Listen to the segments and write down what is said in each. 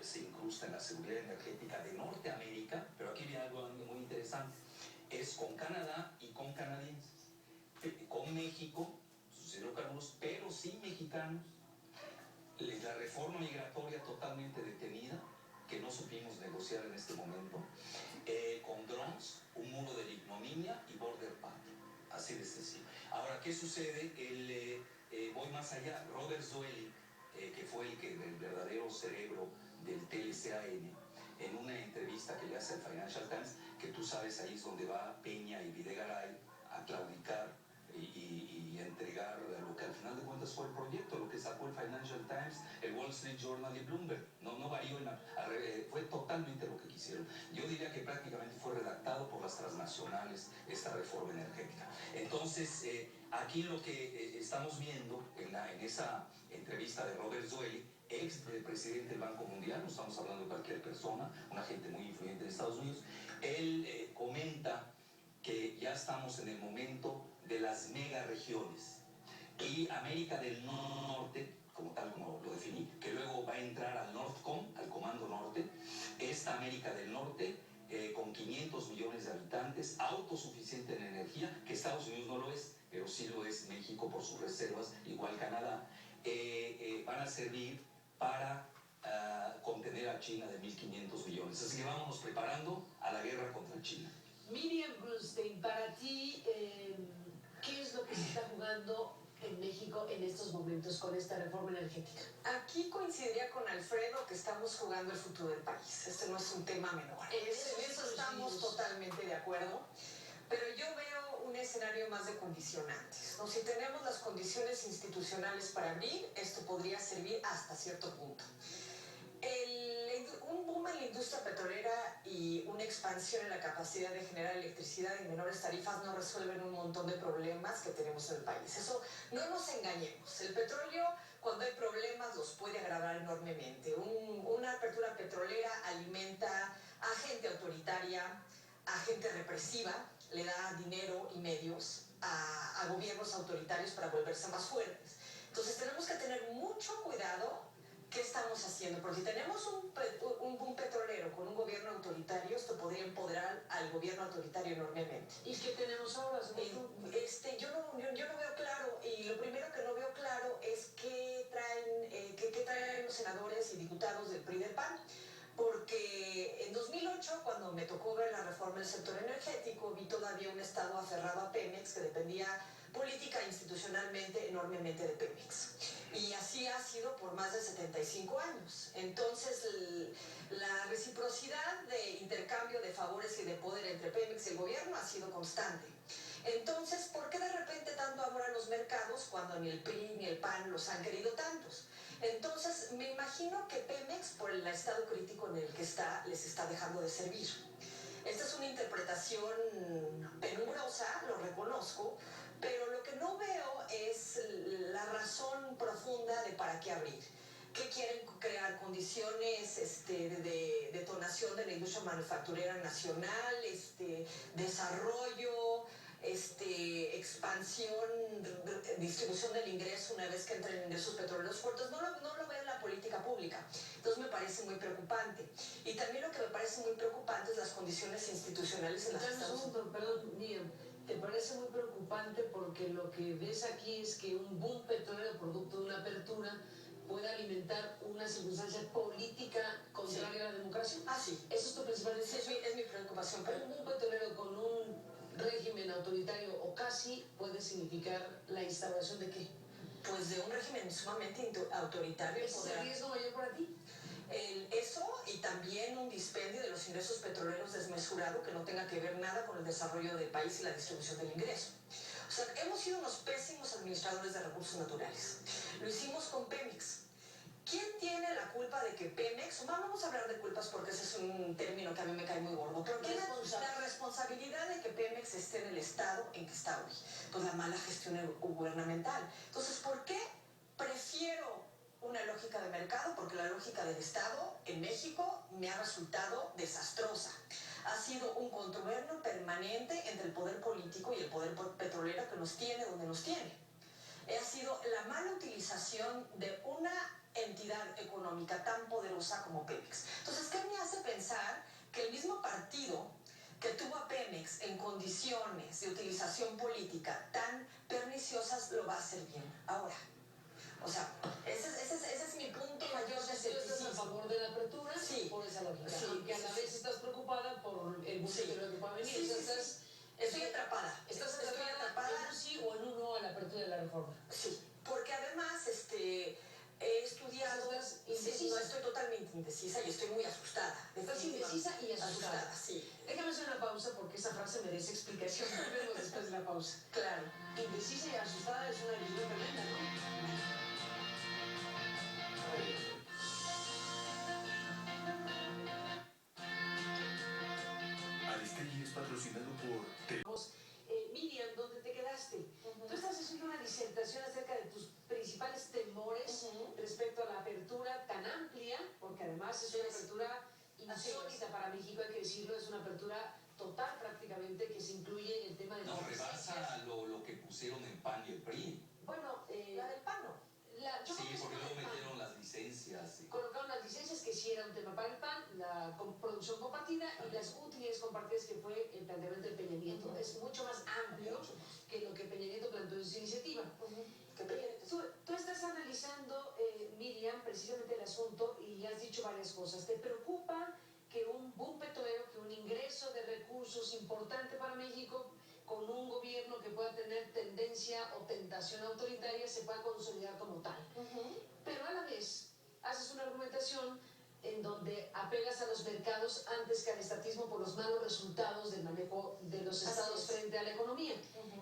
se incrusta en la seguridad energética de Norteamérica, pero aquí viene algo muy interesante, es con Canadá y con canadienses, con México, sus hidrocarburos, pero sin mexicanos, la reforma migratoria totalmente detenida, que no supimos negociar en este momento, con drones, un muro de la ignominia y border patrol, así de sencillo. Ahora, ¿qué sucede? Voy más allá, Robert Zoellick, que fue el verdadero cerebro del TLCAN, en una entrevista que le hace al Financial Times, que tú sabes, ahí es donde va Peña y Videgaray a claudicar y entregar lo que al final de cuentas fue el proyecto, lo que sacó el Financial Times, el Wall Street Journal y Bloomberg. No varió, fue totalmente lo que quisieron. Yo diría que prácticamente fue redactado por las transnacionales esta reforma energética. Entonces, aquí lo que estamos viendo en esa entrevista de Robert Zoellick, ex presidente del Banco Mundial, no estamos hablando de cualquier persona, una gente muy influyente en Estados Unidos, él comenta que ya estamos en el momento de las megaregiones y América del Norte, como tal como lo definí, que luego va a entrar al NORTHCOM, al Comando Norte, esta América del Norte con 500 millones de habitantes, autosuficiente en energía, que Estados Unidos no lo es, pero sí lo es México por sus reservas, igual Canadá, van a servir para contener a China de 1.500 millones. Así que vámonos preparando a la guerra contra China. Miriam Brunstein, para ti, ¿qué es lo que se está jugando en México en estos momentos con esta reforma energética? Aquí coincidiría con Alfredo que estamos jugando el futuro del país. Este no es un tema menor. En eso estamos totalmente de acuerdo. Pero yo veo un escenario más de condicionantes, ¿no? Si tenemos las condiciones institucionales para abrir, esto podría servir hasta cierto punto. Un boom en la industria petrolera y una expansión en la capacidad de generar electricidad en menores tarifas no resuelven un montón de problemas que tenemos en el país. Eso no nos engañemos. El petróleo, cuando hay problemas, los puede agravar enormemente. Una apertura petrolera alimenta a gente autoritaria, a gente represiva, le da dinero y medios a gobiernos autoritarios para volverse más fuertes. Entonces tenemos que tener mucho cuidado. ¿Qué estamos haciendo? Porque si tenemos un boom petrolero con un gobierno autoritario, esto podría empoderar al gobierno autoritario enormemente. ¿Y qué tenemos ahora? Yo no veo claro, y lo primero que no veo claro es qué traen los senadores y diputados del PRI y del PAN. Porque en 2008, cuando me tocó ver la reforma del sector energético, vi todavía un Estado aferrado a Pemex que dependía política e institucionalmente enormemente de Pemex. Y así ha sido por más de 75 años. Entonces, la reciprocidad de intercambio de favores y de poder entre Pemex y el gobierno ha sido constante. Entonces, ¿por qué de repente tanto amor a los mercados cuando ni el PRI ni el PAN los han querido tantos? Entonces, me imagino que Pemex, por el estado crítico en el que está, les está dejando de servir. Esta es una interpretación penumbrosa, lo reconozco, pero lo que no veo es la razón profunda de para qué abrir. ¿Qué quieren crear? Condiciones de detonación de la industria manufacturera nacional, desarrollo, expansión, distribución del ingreso una vez que entren ingresos petroleros fuertes. No lo veo en la política pública. Entonces me parece muy preocupante. Y también lo que me parece muy preocupante es las condiciones institucionales en las que estamos. Perdón, Miriam, ¿te parece muy preocupante porque lo que ves aquí es que un boom petrolero producto de una apertura puede alimentar una circunstancia política contraria a la democracia? Ah, sí. ¿Eso es tu principal Sí, es mi preocupación. Un boom petrolero con un régimen autoritario o casi puede significar la instauración de ¿qué? Pues de un régimen sumamente autoritario. ¿Es el riesgo mayor para ti? Eso y también un dispendio de los ingresos petroleros desmesurado que no tenga que ver nada con el desarrollo del país y la distribución del ingreso. O sea, hemos sido unos pésimos administradores de recursos naturales. Lo hicimos con Pemex. ¿Quién tiene la culpa de que Pemex, vamos a hablar de culpas porque ese es un término que a mí me cae muy gordo, pero ¿quién es la responsabilidad de que Pemex esté en el estado en que está hoy? Pues la mala gestión gubernamental. Entonces, ¿por qué prefiero una lógica de mercado? Porque la lógica del Estado en México me ha resultado desastrosa. Ha sido un contubernio permanente entre el poder político y el poder petrolero que nos tiene donde nos tiene. Ha sido la mala utilización de una entidad económica tan poderosa como Pemex. Entonces, ¿qué me hace pensar que el mismo partido que tuvo a Pemex en condiciones de utilización política tan perniciosas lo va a hacer bien ahora? O sea, ese es mi punto mayor de Entonces, ¿tú estás a escepticismo. favor de la apertura? Sí. Por esa lógica. Sí, Aunque a la sí, vez estás preocupada por el bus Sí. que va a venir. Sí, O sea, sí, sí. Estoy atrapada. ¿Estás Estoy atrapada en un sí o en un no a la apertura de la reforma? Sí, porque además he estudiado. ¿Estás Sí, indecisa? no, estoy totalmente indecisa y estoy muy asustada. Estás indecisa y asustada. Sí. Déjame hacer una pausa porque esa frase merece explicación. Volvemos después de la pausa. Claro. Indecisa y asustada es una visión tremenda, ¿no? Aristegui es patrocinado por Miriam, ¿dónde te quedaste? Tú estás haciendo una disertación acerca de tus principales temores respecto a la apertura tan amplia, porque además es una apertura insólita para México, hay que decirlo, es una apertura total prácticamente que se incluye en el tema de Nos las rebasa licencias. lo que pusieron en PAN y el PRI. Bueno, La del PAN no. yo Sí, creo que es porque una luego del PAN. metieron las licencias. Colocaron las licencias, que sí era un tema para el PAN, la producción compartida y las utilidades compartidas, que fue el planteamiento de Peña Nieto. Es mucho más amplio que lo que Peña Nieto planteó en su iniciativa. Tú estás analizando, Miriam, precisamente el asunto y has dicho varias cosas. ¿Te preocupa que un boom petrolero, que un ingreso de recursos importante para México, con un gobierno que pueda tener tendencia o tentación autoritaria, se pueda consolidar como tal? Pero a la vez haces una argumentación en donde apelas a los mercados antes que al estatismo por los malos resultados del manejo de los estados frente a la economía.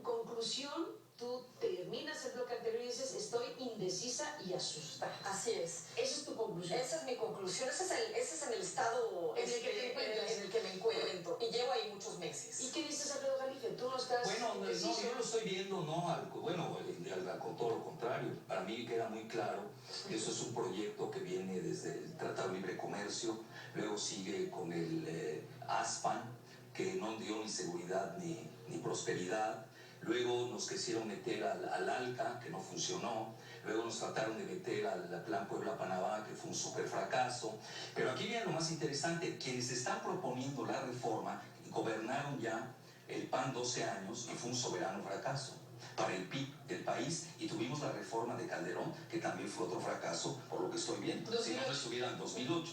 Conclusión, tú terminas el bloque anterior y dices, estoy indecisa y asustada. Así es. Esa es tu conclusión. Esa es mi conclusión. Ese es en el estado En el que te encuentras. en el que me encuentro. Y llevo ahí muchos meses. ¿Y qué dices, Alfredo Jalife? Tú no estás Bueno, no, indeciso. yo lo estoy viendo, con todo lo contrario. Para mí queda muy claro que eso es un proyecto que viene desde el Tratado de Libre Comercio, luego sigue con el ASPAN, que no dio ni seguridad ni prosperidad. Luego nos quisieron meter al ALCA, que no funcionó. Luego nos trataron de meter al Plan Puebla-Panamá, que fue un súper fracaso. Pero aquí viene lo más interesante. Quienes están proponiendo la reforma gobernaron ya el PAN 12 años y fue un soberano fracaso para el PIB del país. Y tuvimos la reforma de Calderón, que también fue otro fracaso, por lo que estoy viendo. Si no estuvieran en 2008.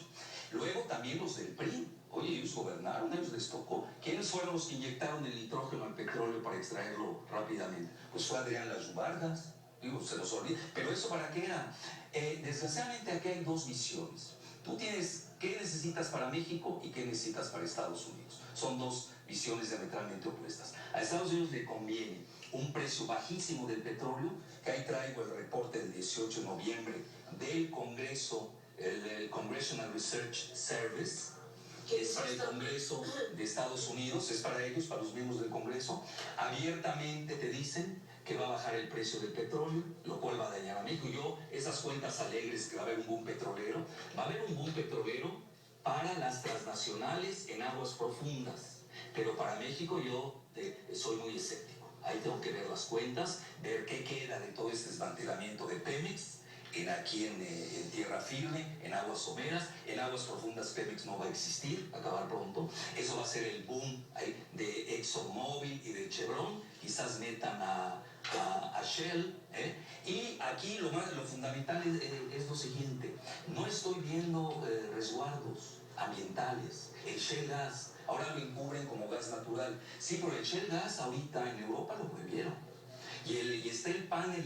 Luego también los del PRI. Oye, ellos gobernaron, ellos les tocó. ¿Quiénes fueron los que inyectaron el nitrógeno al petróleo para extraerlo rápidamente? Pues fue Adrián Las Vargas. Digo, se los olvida. ¿Pero eso para qué era? Desgraciadamente aquí hay dos visiones. Tú tienes qué necesitas para México y qué necesitas para Estados Unidos. Son dos visiones diametralmente opuestas. A Estados Unidos le conviene un precio bajísimo del petróleo, que ahí traigo el reporte del 18 de noviembre del Congreso, el Congressional Research Service, que es para el Congreso de Estados Unidos, es para ellos, para los miembros del Congreso. Abiertamente te dicen que va a bajar el precio del petróleo, lo cual va a dañar a México. Esas cuentas alegres que va a haber un boom petrolero, va a haber un boom petrolero para las transnacionales en aguas profundas, pero para México yo soy muy escéptico. Ahí tengo que ver las cuentas, ver qué queda de todo este desmantelamiento de Pemex, aquí en tierra firme, en aguas someras. En aguas profundas Pemex no va a existir, va a acabar pronto. Eso va a ser el boom de ExxonMobil y de Chevron. Quizás metan a Shell. Y aquí lo fundamental es lo siguiente: no estoy viendo resguardos ambientales. El Shell Gas ahora lo encubren como gas natural. Sí, pero el Shell Gas ahorita en Europa lo prohibieron. Y está el panel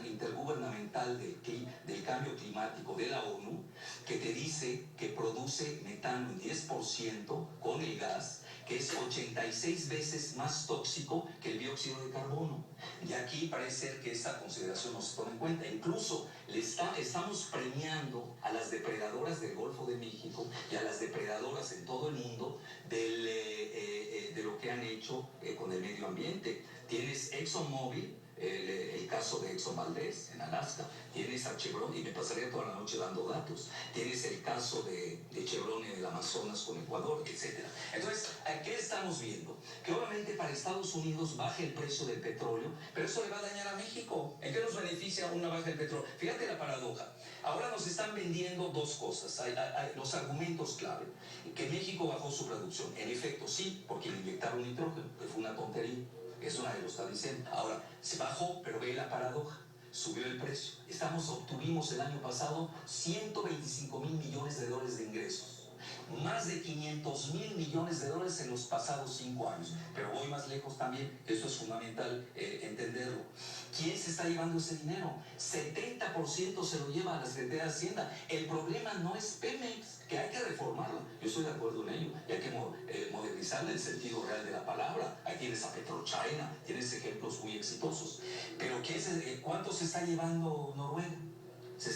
intergubernamental del cambio climático de la ONU, que te dice que produce metano en 10% con el gas, que es 86 veces más tóxico que el dióxido de carbono. Y aquí parece ser que esta consideración no se toma en cuenta. Incluso estamos premiando a las depredadoras del Golfo de México y a las depredadoras en todo el mundo de lo que han hecho con el medio ambiente. Tienes ExxonMobil, el caso de Exxon Valdez en Alaska, tienes a Chevron, y me pasaría toda la noche dando datos, tienes el caso de Chevron en el Amazonas con Ecuador, etc. Entonces, ¿qué estamos viendo? Que obviamente para Estados Unidos baje el precio del petróleo, pero eso le va a dañar a México. ¿En qué nos beneficia una baja del petróleo? Fíjate la paradoja. Ahora nos están vendiendo dos cosas, hay los argumentos clave. Que México bajó su producción. En efecto, sí, porque le inyectaron nitrógeno, que fue una tontería. Eso nadie lo está diciendo. Ahora, se bajó, pero ve la paradoja. Subió el precio. Obtuvimos el año pasado 125,000 millones de dólares de ingresos. Más de 500,000 millones de dólares en los pasados 5 años. Pero voy más lejos también, eso es fundamental entenderlo. ¿Quién se está llevando ese dinero? 70% se lo lleva a la Secretaría de Hacienda. El problema no es Pemex, que hay que reformarlo. Yo estoy de acuerdo en ello. Y hay que modernizarla en el sentido real de la palabra. Ahí tienes a PetroChina, tienes ejemplos muy exitosos. Pero ¿cuánto se está llevando Noruega? Se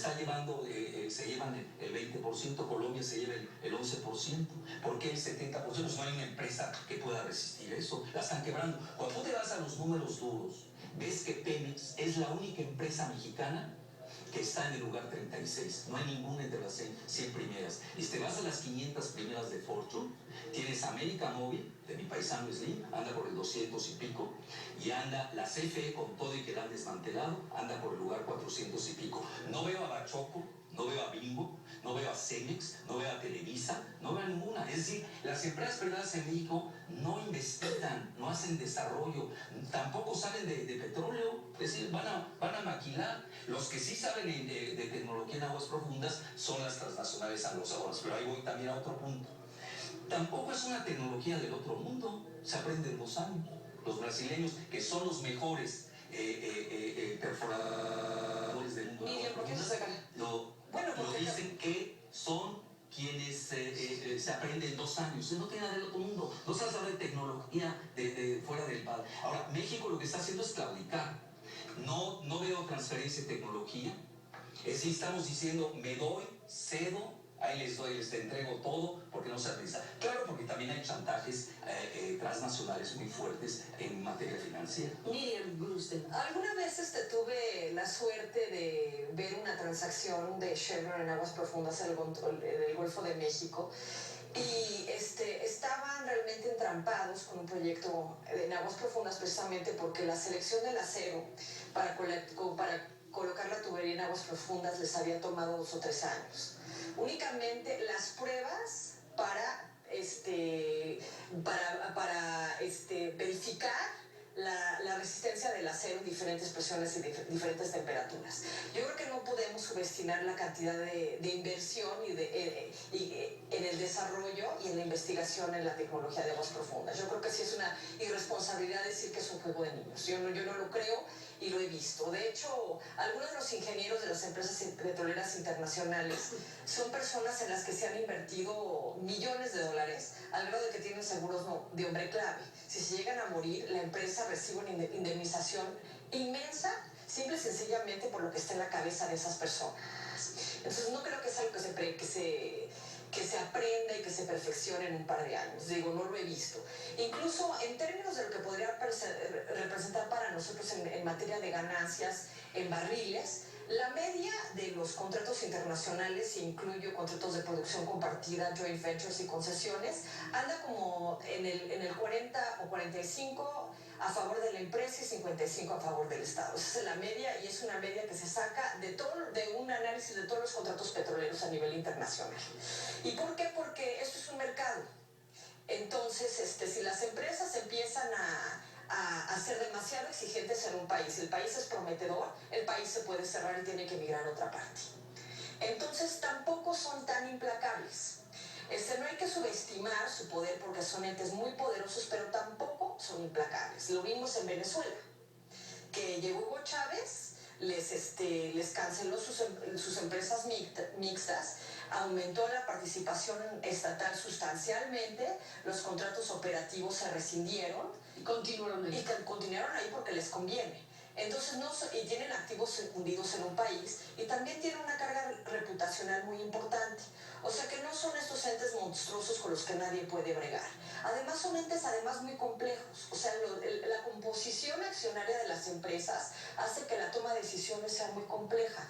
llevan el 20%, Colombia se lleva el 11%. ¿Por qué el 70%? Pues no hay una empresa que pueda resistir eso, la están quebrando. Cuando tú te vas a los números duros, ves que Pemex es la única empresa mexicana que está en el lugar 36. No hay ninguna entre las 100 primeras. Y si te vas a las 500 primeras de Fortune, tienes América Móvil, de mi paisano Slim, anda por el 200 y pico, y anda la CFE con todo y que la han desmantelado, anda por el lugar 400 y pico. No veo a Bachoco, no veo a Bimbo, no veo a Cemex, no veo a Televisa, no veo a ninguna. Es decir, las empresas privadas en México no investigan, no hacen desarrollo, tampoco saben de petróleo, es decir, van a maquilar. Los que sí saben de tecnología en aguas profundas son las transnacionales anglosajonas, pero ahí voy también a otro punto. Tampoco es una tecnología del otro mundo, se aprende en 2 años. Los brasileños, que son los mejores perforadores del mundo, Miriam, ¿por qué se sacan? lo dicen que son quienes se aprenden en 2 años. No tiene nada del otro mundo, no se sabe de tecnología de fuera del padre. Ahora, México lo que está haciendo es claudicar. No veo transferencia de tecnología. Es decir, estamos diciendo, me doy, cedo, ahí les doy, les entrego todo, porque no se realiza. Claro, porque también hay chantajes transnacionales muy fuertes en materia financiera. Miriam Glusten. Alguna vez tuve la suerte de ver una transacción de Chevron en aguas profundas del Golfo de México, y estaban realmente entrampados con un proyecto en aguas profundas, precisamente porque la selección del acero para colocar la tubería en aguas profundas les había tomado 2 o 3 años. Únicamente las pruebas para verificar la resistencia del acero en diferentes presiones y diferentes temperaturas. Yo creo que no podemos subestimar la cantidad de inversión en el desarrollo y en la investigación en la tecnología de aguas profundas. Yo creo que sí es una irresponsabilidad decir que es un juego de niños. Yo no lo creo y lo he visto. De hecho, algunos de los ingenieros de las empresas petroleras internacionales son personas en las que se han invertido millones de dólares al grado de que tienen seguros de hombre clave. Si se llegan a morir, la empresa recibe una indemnización inmensa, simple y sencillamente por lo que está en la cabeza de esas personas. Entonces no creo que es algo que se aprenda y que se perfeccione en un par de años. Digo, no lo he visto. Incluso en términos de lo que podría representar para nosotros en materia de ganancias en barriles, la media de los contratos internacionales, incluyo contratos de producción compartida, joint ventures y concesiones, anda como en el 40 o 45 a favor de la empresa y 55 a favor del Estado. Esa es la media, y es una media que se saca de un análisis de todos los contratos petroleros a nivel internacional. ¿Y por qué? Porque esto es un mercado. Entonces, si las empresas empiezan a ser demasiado exigentes en un país, el país es prometedor, el país se puede cerrar y tiene que migrar a otra parte. Entonces tampoco son tan implacables. No hay que subestimar su poder, porque son entes muy poderosos, pero tampoco son implacables. Lo vimos en Venezuela, que llegó Hugo Chávez, les canceló sus empresas mixtas, aumentó la participación estatal sustancialmente, los contratos operativos se rescindieron Y continuaron ahí. porque les conviene. Entonces, y tienen activos hundidos en un país y también tienen una carga reputacional muy importante. O sea que no son estos entes monstruosos con los que nadie puede bregar. Además, son entes muy complejos. O sea, la composición accionaria de las empresas hace que la toma de decisiones sea muy compleja.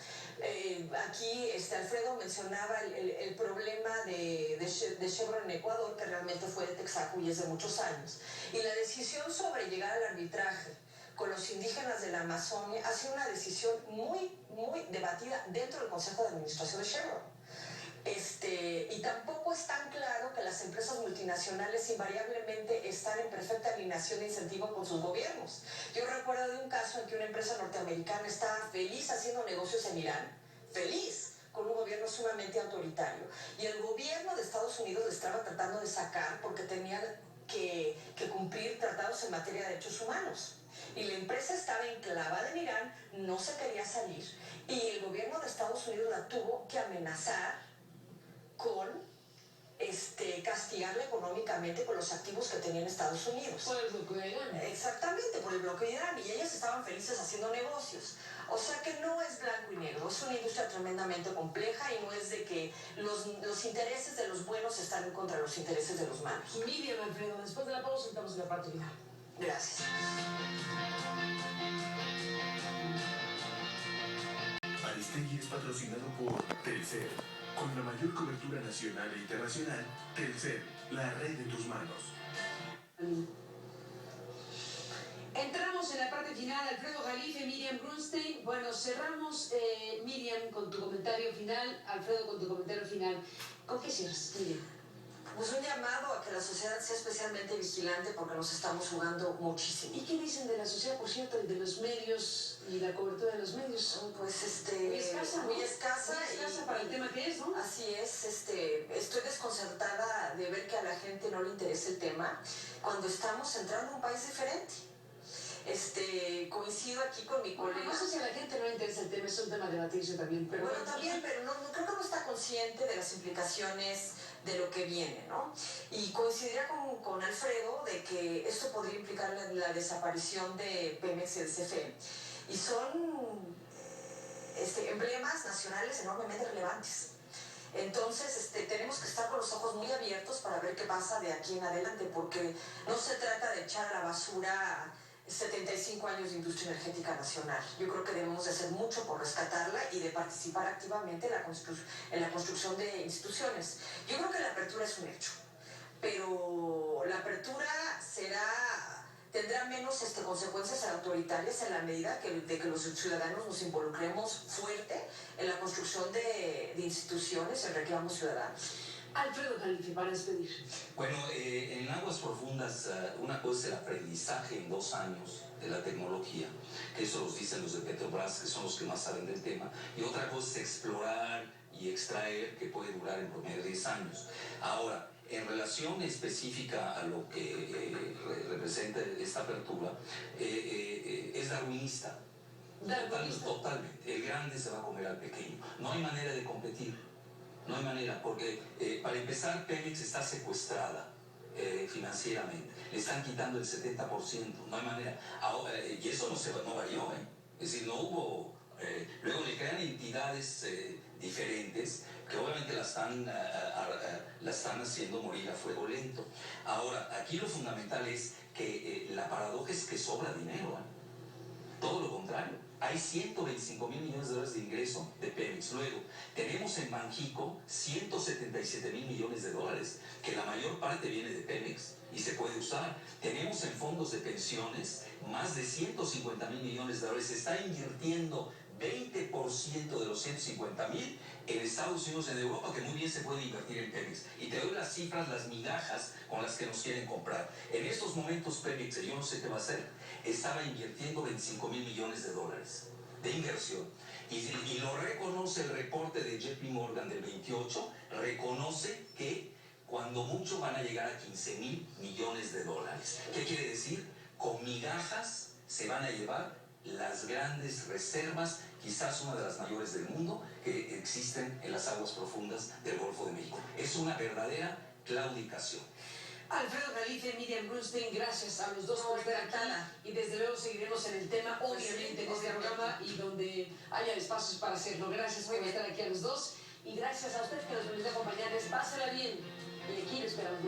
Aquí Alfredo mencionaba el problema de Chevron en Ecuador, que realmente fue de Texaco y es de muchos años. Y la decisión sobre llegar al arbitraje con los indígenas de la Amazonia ha sido una decisión muy, muy debatida dentro del Consejo de Administración de Chevron. Y tampoco es tan claro que las empresas multinacionales invariablemente están en perfecta alineación de incentivo con sus gobiernos. Yo recuerdo de un caso en que una empresa norteamericana estaba feliz haciendo negocios en Irán, feliz, con un gobierno sumamente autoritario. Y el gobierno de Estados Unidos le estaba tratando de sacar porque tenía que cumplir tratados en materia de derechos humanos. Y la empresa estaba enclavada en Irán, no se quería salir, y el gobierno de Estados Unidos la tuvo que amenazar con castigarla económicamente por los activos que tenía en Estados Unidos. Por el bloqueo de Irán. Exactamente, por el bloqueo de Irán. Y ellas estaban felices haciendo negocios. O sea que no es blanco y negro, es una industria tremendamente compleja y no es de que los intereses de los buenos están en contra de los intereses de los malos. Miriam, Alfredo, después de la pausa entramos en la parte final. Gracias. Aristegui es patrocinado por Telcel. Con la mayor cobertura nacional e internacional, Telcel, la red en tus manos. Entramos en la parte final, Alfredo Jalife, Miriam Brunstein. Bueno, cerramos, Miriam, con tu comentario final, Alfredo, con tu comentario final. ¿Con qué cierras, Miriam? Pues un llamado a que la sociedad sea especialmente vigilante porque nos estamos jugando muchísimo. ¿Y qué dicen de la sociedad, por cierto, y de los medios y la cobertura de los medios? Pues muy escasa, ¿no? muy escasa. Muy escasa para el tema que es, ¿no? Así es, estoy desconcertada de ver que a la gente no le interesa el tema cuando estamos entrando a un país diferente. Coincido aquí con mi colega. No sé si a la gente no le interesa el tema, es un tema de debatirse también. Pero bueno, también, pero creo que no está consciente de las implicaciones de lo que viene, ¿no? Y coincidiría con Alfredo de que esto podría implicar la desaparición de Pemex y el CFE. Y son emblemas nacionales enormemente relevantes. Entonces, tenemos que estar con los ojos muy abiertos para ver qué pasa de aquí en adelante, porque no se trata de echar a la basura 75 años de industria energética nacional. Yo creo que debemos de hacer mucho por rescatarla y de participar activamente en la construcción de instituciones. Yo creo que la apertura es un hecho, pero la apertura tendrá menos consecuencias autoritarias en la medida de que los ciudadanos nos involucremos fuerte en la construcción de instituciones, en reclamos ciudadanos. Alfredo Jalife, para despedir. Bueno, en aguas profundas, una cosa es el aprendizaje en 2 años de la tecnología, que eso los dicen los de Petrobras, que son los que más saben del tema, y otra cosa es explorar y extraer, que puede durar en promedio 10 años. Ahora, en relación específica a lo que representa esta apertura, es darwinista. Totalmente. El grande se va a comer al pequeño. No hay manera de competir. No hay manera, porque para empezar, Pemex está secuestrada financieramente. Le están quitando el 70%. No hay manera. Ahora, y eso no varió, ¿eh? Es decir, no hubo... luego le crean entidades diferentes que obviamente la están haciendo morir a fuego lento. Ahora, aquí lo fundamental es que la paradoja es que sobra dinero, ¿eh? Todo lo contrario. Hay 125 mil millones de dólares de ingreso de Pemex. Luego, tenemos en Banxico 177 mil millones de dólares, que la mayor parte viene de Pemex y se puede usar. Tenemos en fondos de pensiones más de 150 mil millones de dólares. Se está invirtiendo 20% de los 150 mil en Estados Unidos, en Europa, que muy bien se puede invertir en Pemex. Y te doy las cifras, las migajas con las que nos quieren comprar. En estos momentos Pemex, yo no sé qué va a hacer, estaba invirtiendo 25 mil millones de dólares de inversión. Y lo reconoce el reporte de JP Morgan del 28, reconoce que cuando mucho van a llegar a 15 mil millones de dólares. ¿Qué quiere decir? Con migajas se van a llevar las grandes reservas, quizás una de las mayores del mundo, que existen en las aguas profundas del Golfo de México. Es una verdadera claudicación. Alfredo Jalife, Miriam Brunstein, gracias a los dos por estar aquí. Y desde luego seguiremos en el tema, obviamente, en este programa y donde haya espacios para hacerlo. Gracias por estar aquí a los dos. Y gracias a usted que nos permite acompañarles. Pásela bien. Y aquí le esperamos.